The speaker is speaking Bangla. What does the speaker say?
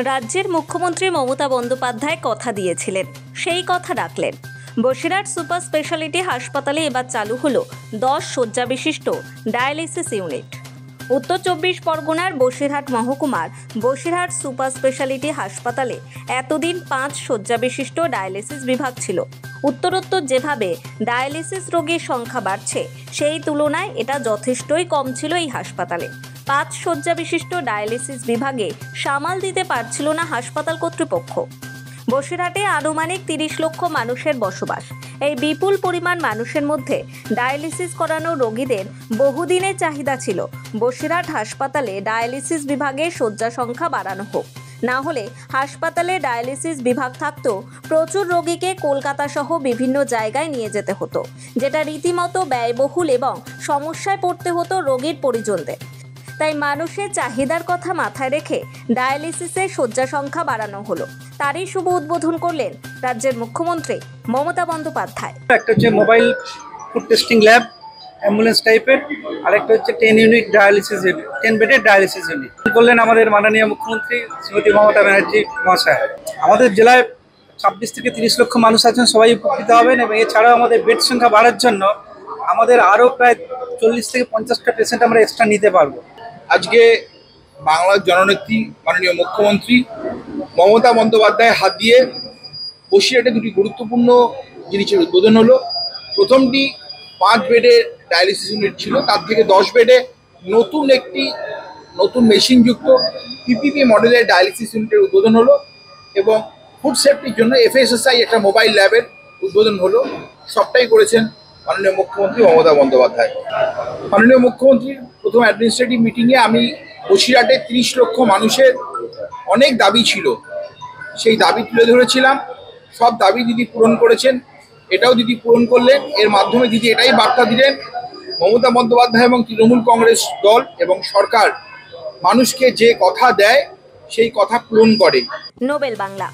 রাজ্যের মুখ্যমন্ত্রী মমতা বন্দ্যোপাধ্যায় কথা দিয়েছিলেন, সেই কথা রাখলেন। বসিরহাট সুপার স্পেশালিটি হাসপাতালে এবার চালু হলো 10 শয্যা বিশিষ্ট ডায়ালিসিস ইউনিট। উত্তর 24 পরগনার বসিরহাট মহকুমার বসিরহাট সুপার স্পেশালিটি হাসপাতালে এতদিন 5 শয্যা বিশিষ্ট ডায়ালিসিস বিভাগ ছিল। উত্তরোত্তর যেভাবে ডায়ালিসিস রোগীর সংখ্যা বাড়ছে, সেই তুলনায় এটা যথেষ্টই কম ছিল এই হাসপাতালে। 5 শয্যা বিশিষ্ট ডায়ালিসিস বিভাগে সামাল দিতে পারছিল না হাসপাতাল কর্তৃপক্ষ। বসিরহাটে আনুমানিক 30 লক্ষ মানুষের বসবাস। এই বিপুল পরিমাণ মানুষের মধ্যে ডায়ালিসিস করানো রোগীদের বহুদিনের চাহিদা ছিল বসিরহাট হাসপাতালে ডায়ালিসিস বিভাগের শয্যা সংখ্যা বাড়ানো হোক। না হলে হাসপাতালে ডায়ালিসিস বিভাগ থাকতেও প্রচুর রোগীকে কলকাতা সহ বিভিন্ন জায়গায় নিয়ে যেতে হতো, যেটা রীতিমতো ব্যয়বহুল এবং সমস্যায় পড়তে হতো রোগীর পরিজনদের। তাই মানুষের চাহিদার কথা মাথায় রেখে ডায়ালিসিসের শয্যা সংখ্যা বাড়ানো হলো। তারই শুভ উদ্বোধন করলেন রাজ্যের মুখ্যমন্ত্রী মমতা বন্দ্যোপাধ্যায়। একটা হচ্ছে mobile food testing lab, ambulance টাইপের, আর একটা হচ্ছে 10 ইউনিট ডায়ালিসিস ইউনিট, 10 বেডের ডায়ালিসিস ইউনিট করলেন আমাদের মাননীয় মুখ্যমন্ত্রী শ্রীমতী মমতা ব্যানার্জি মহাশয়। আমাদের জেলায় 26 থেকে 30 লক্ষ মানুষ আছেন, সবাই উপকৃত হবেন। এবং এছাড়াও আমাদের বেড সংখ্যা বাড়ার জন্য আমাদের আরও প্রায় 40 থেকে 50টা পেশেন্ট আমরা এক্সট্রা নিতে পারবো। আজকে বাংলার জননেত্রী মাননীয় মুখ্যমন্ত্রী মমতা বন্দ্যোপাধ্যায়ের হাত দিয়ে বসিরহাটে দুটি গুরুত্বপূর্ণ জিনিসের উদ্বোধন হলো। প্রথমটি 5 বেডের ডায়ালিসিস ইউনিট ছিল, তার থেকে 10 বেডে নতুন মেশিনযুক্ত পিপিপি মডেলের ডায়ালিসিস ইউনিটের উদ্বোধন হলো। এবং ফুড সেফটির জন্য FSSI একটা মোবাইল ল্যাবের উদ্বোধন হলো। সবটাই করেছেন মাননীয় মুখ্যমন্ত্রী মমতা বন্দ্যোপাধ্যায়। মাননীয় মুখ্যমন্ত্রীর প্রথম অ্যাডমিনিস্ট্রেটিভ মিটিংয়ে আমি বসিরহাটে 30 লক্ষ মানুষের অনেক দাবি ছিল, সেই দাবি তুলে ধরেছিলাম। সব দাবি দিদি পূরণ করেছেন, এটাও দিদি পূরণ করলেন। এর মাধ্যমে দিদি এটাই বার্তা দিলেন, মমতা বন্দ্যোপাধ্যায় এবং তৃণমূল কংগ্রেস দল এবং সরকার মানুষকে যে কথা দেয় সেই কথা পূরণ করে। নোবেল বাংলা।